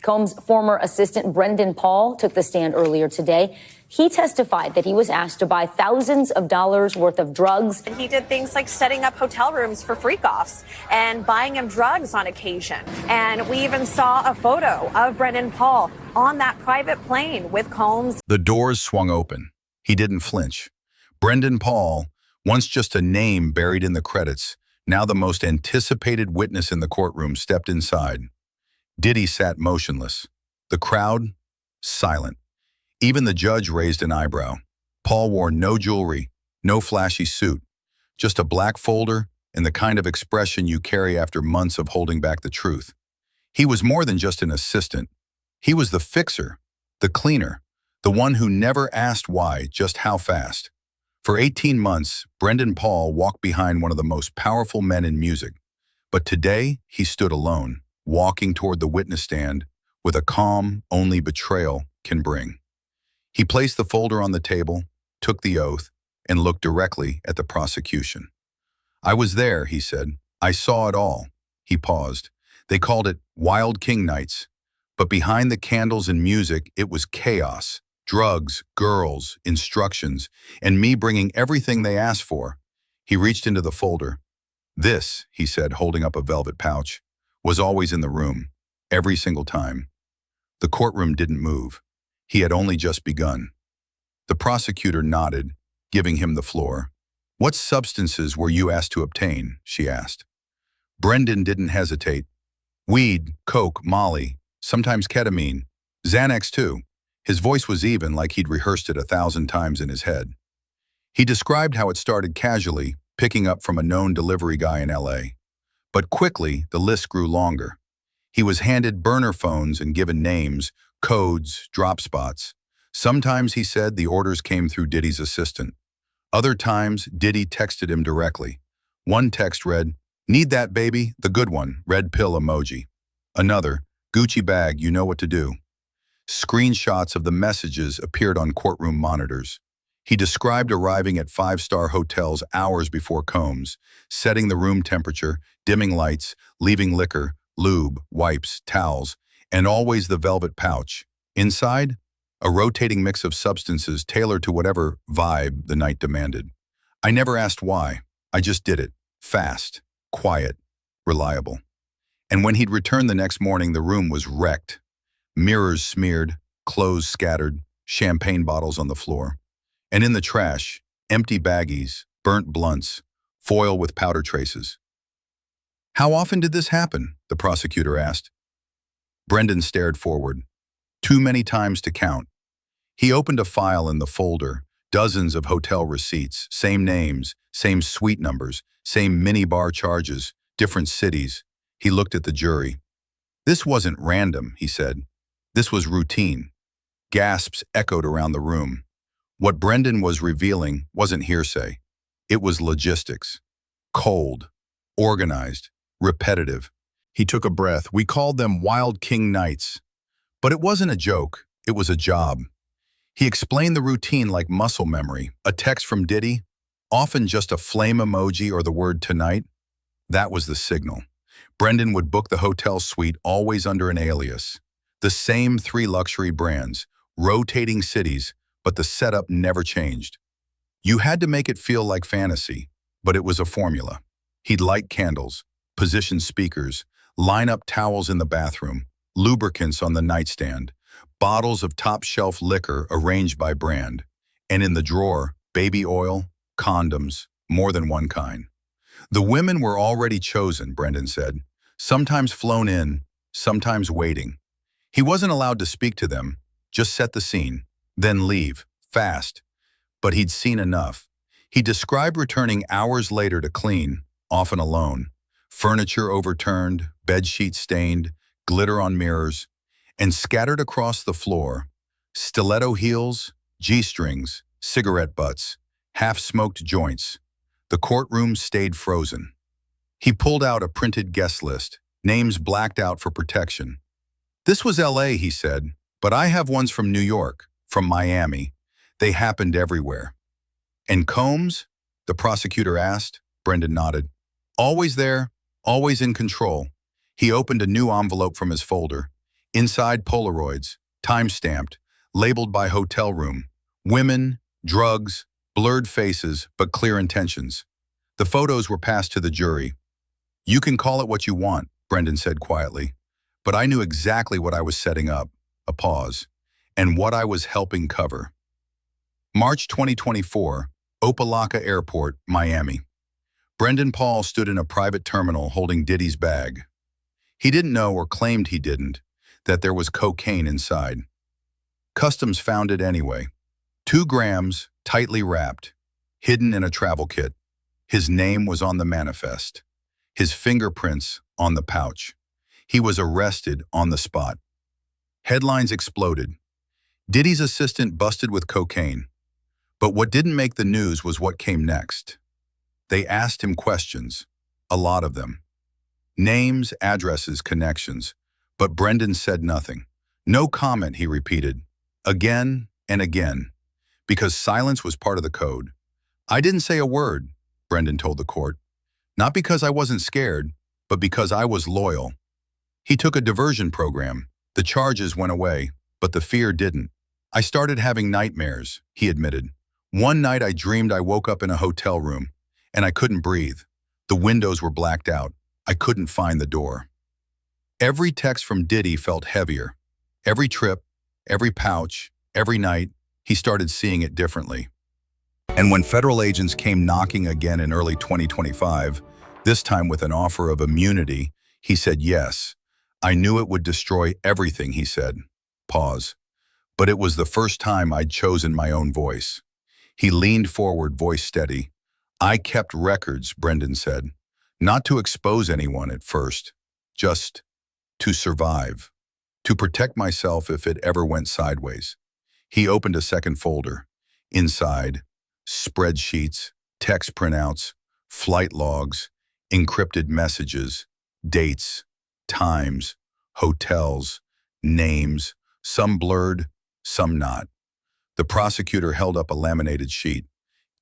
Combs' former assistant Brendan Paul took the stand earlier today. He testified that he was asked to buy thousands of dollars worth of drugs. And he did things like setting up hotel rooms for freak-offs and buying him drugs on occasion. And we even saw a photo of Brendan Paul on that private plane with Combs. The doors swung open. He didn't flinch. Brendan Paul, once just a name buried in the credits, now the most anticipated witness in the courtroom, stepped inside. Diddy sat motionless. The crowd, silent. Even the judge raised an eyebrow. Paul wore no jewelry, no flashy suit, just a black folder and the kind of expression you carry after months of holding back the truth. He was more than just an assistant. He was the fixer, the cleaner, the one who never asked why, just how fast. For 18 months, Brendan Paul walked behind one of the most powerful men in music. But today, he stood alone, walking toward the witness stand with a calm only betrayal can bring. He placed the folder on the table, took the oath, and looked directly at the prosecution. "I was there," he said. "I saw it all." He paused. They called it Wild King Nights. But behind the candles and music, it was chaos. Drugs, girls, instructions, and me bringing everything they asked for. He reached into the folder. "This," he said, holding up a velvet pouch, "was always in the room, every single time." The courtroom didn't move. He had only just begun. The prosecutor nodded, giving him the floor. "What substances were you asked to obtain?" she asked. Brendan didn't hesitate. "Weed, coke, molly, sometimes ketamine, Xanax too." His voice was even, like he'd rehearsed it 1,000 times in his head. He described how it started casually, picking up from a known delivery guy in LA. But quickly, the list grew longer. He was handed burner phones and given names, codes, drop spots. Sometimes, he said, the orders came through Diddy's assistant. Other times, Diddy texted him directly. One text read, "Need that, baby, the good one," red pill emoji. Another, "Gucci bag, you know what to do." Screenshots of the messages appeared on courtroom monitors. He described arriving at 5-star hotels hours before Combs, setting the room temperature, dimming lights, leaving liquor, lube, wipes, towels, and always the velvet pouch. Inside, a rotating mix of substances tailored to whatever vibe the night demanded. "I never asked why. I just did it. Fast, quiet, reliable." And when he'd returned the next morning, the room was wrecked. Mirrors smeared, clothes scattered, champagne bottles on the floor. And in the trash, empty baggies, burnt blunts, foil with powder traces. "How often did this happen?" the prosecutor asked. Brendan stared forward. "Too many times to count." He opened a file in the folder, dozens of hotel receipts, same names, same suite numbers, same minibar charges, different cities. He looked at the jury. "This wasn't random," he said. "This was routine." Gasps echoed around the room. What Brendan was revealing wasn't hearsay. It was logistics. Cold, organized, repetitive. He took a breath. "We called them Wild King Nights." But it wasn't a joke. It was a job. He explained the routine like muscle memory. A text from Diddy, often just a flame emoji or the word "tonight." That was the signal. Brendan would book the hotel suite always under an alias. The same 3 luxury brands, rotating cities, but the setup never changed. You had to make it feel like fantasy, but it was a formula. He'd light candles, position speakers, line up towels in the bathroom, lubricants on the nightstand, bottles of top-shelf liquor arranged by brand, and in the drawer, baby oil, condoms, more than one kind. The women were already chosen, Brendan said, sometimes flown in, sometimes waiting. He wasn't allowed to speak to them, just set the scene, then leave, fast. But he'd seen enough. He described returning hours later to clean, often alone. Furniture overturned, bedsheets stained, glitter on mirrors, and scattered across the floor, stiletto heels, G-strings, cigarette butts, half-smoked joints. The courtroom stayed frozen. He pulled out a printed guest list, names blacked out for protection. "This was LA," he said, "but I have ones from New York, from Miami. They happened everywhere." "And Combs?" the prosecutor asked. Brendan nodded. "Always there, always in control." He opened a new envelope from his folder. Inside Polaroids, time-stamped, labeled by hotel room. Women, drugs, blurred faces, but clear intentions. The photos were passed to the jury. "You can call it what you want," Brendan said quietly. "But I knew exactly what I was setting up," a pause, "and what I was helping cover." March 2024, Opa-Locka Airport, Miami. Brendan Paul stood in a private terminal holding Diddy's bag. He didn't know, or claimed he didn't, that there was cocaine inside. Customs found it anyway. 2 grams, tightly wrapped, hidden in a travel kit. His name was on the manifest. His fingerprints on the pouch. He was arrested on the spot. Headlines exploded. Diddy's assistant busted with cocaine. But what didn't make the news was what came next. They asked him questions, a lot of them. Names, addresses, connections. But Brendan said nothing. "No comment," he repeated, again and again, because silence was part of the code. "I didn't say a word," Brendan told the court. "Not because I wasn't scared, but because I was loyal." He took a diversion program. The charges went away, but the fear didn't. "I started having nightmares," he admitted. "One night I dreamed I woke up in a hotel room, and I couldn't breathe. The windows were blacked out. I couldn't find the door." Every text from Diddy felt heavier. Every trip, every pouch, every night, he started seeing it differently. And when federal agents came knocking again in early 2025, this time with an offer of immunity, he said yes. "I knew it would destroy everything," he said. Pause. "But it was the first time I'd chosen my own voice." He leaned forward, voice steady. "I kept records," Brendan said. "Not to expose anyone at first, just to survive. To protect myself if it ever went sideways." He opened a second folder. Inside, spreadsheets, text printouts, flight logs, encrypted messages, dates, times, hotels, names, some blurred, some not. The prosecutor held up a laminated sheet.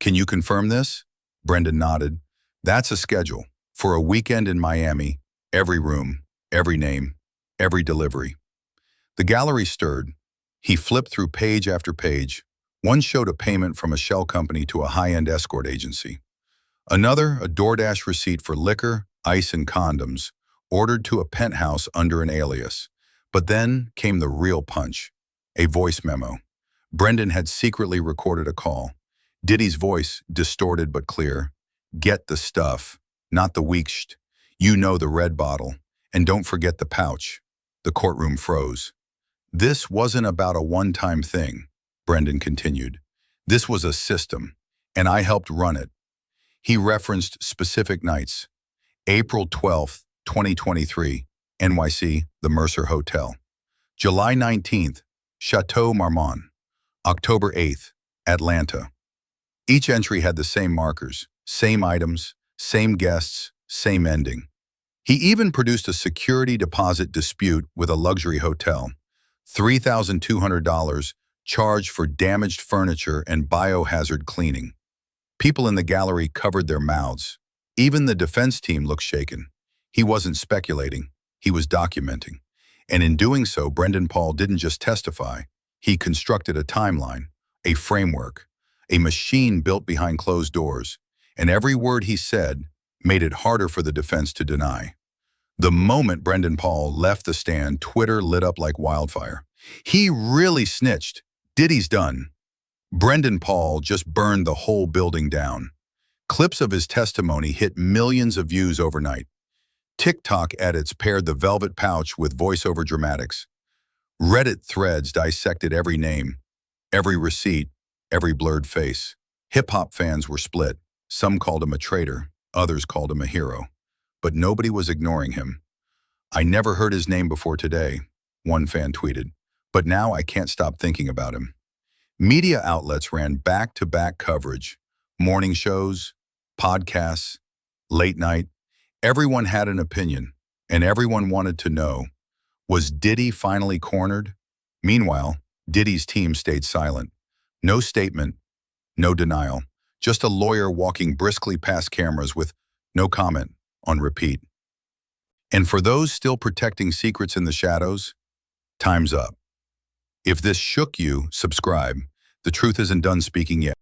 "Can you confirm this?" Brendan nodded. "That's a schedule. For a weekend in Miami, every room, every name, every delivery." The gallery stirred. He flipped through page after page. One showed a payment from a shell company to a high-end escort agency. Another, a DoorDash receipt for liquor, ice, and condoms, ordered to a penthouse under an alias. But then came the real punch, a voice memo. Brendan had secretly recorded a call. Diddy's voice, distorted but clear. "Get the stuff, not the weak sh. You know the red bottle. And don't forget the pouch." The courtroom froze. "This wasn't about a one-time thing," Brendan continued. "This was a system, and I helped run it." He referenced specific nights. April 12th, 2023, NYC, the Mercer Hotel. July 19th, Chateau Marmont. October 8th, Atlanta. Each entry had the same markers, same items, same guests, same ending. He even produced a security deposit dispute with a luxury hotel. $3,200 charged for damaged furniture and biohazard cleaning. People in the gallery covered their mouths. Even the defense team looked shaken. He wasn't speculating, he was documenting. And in doing so, Brendan Paul didn't just testify. He constructed a timeline, a framework, a machine built behind closed doors. And every word he said made it harder for the defense to deny. The moment Brendan Paul left the stand, Twitter lit up like wildfire. "He really snitched. Diddy's done." Brendan Paul just burned the whole building down. Clips of his testimony hit millions of views overnight. TikTok edits paired the velvet pouch with voiceover dramatics. Reddit threads dissected every name, every receipt, every blurred face. Hip-hop fans were split. Some called him a traitor, others called him a hero. But nobody was ignoring him. "I never heard his name before today," one fan tweeted, "but now I can't stop thinking about him." Media outlets ran back-to-back coverage. Morning shows, podcasts, late night. Everyone had an opinion, and everyone wanted to know, was Diddy finally cornered? Meanwhile, Diddy's team stayed silent. No statement, no denial. Just a lawyer walking briskly past cameras with "no comment" on repeat. And for those still protecting secrets in the shadows, Time's up. If this shook you, subscribe. The truth isn't done speaking yet.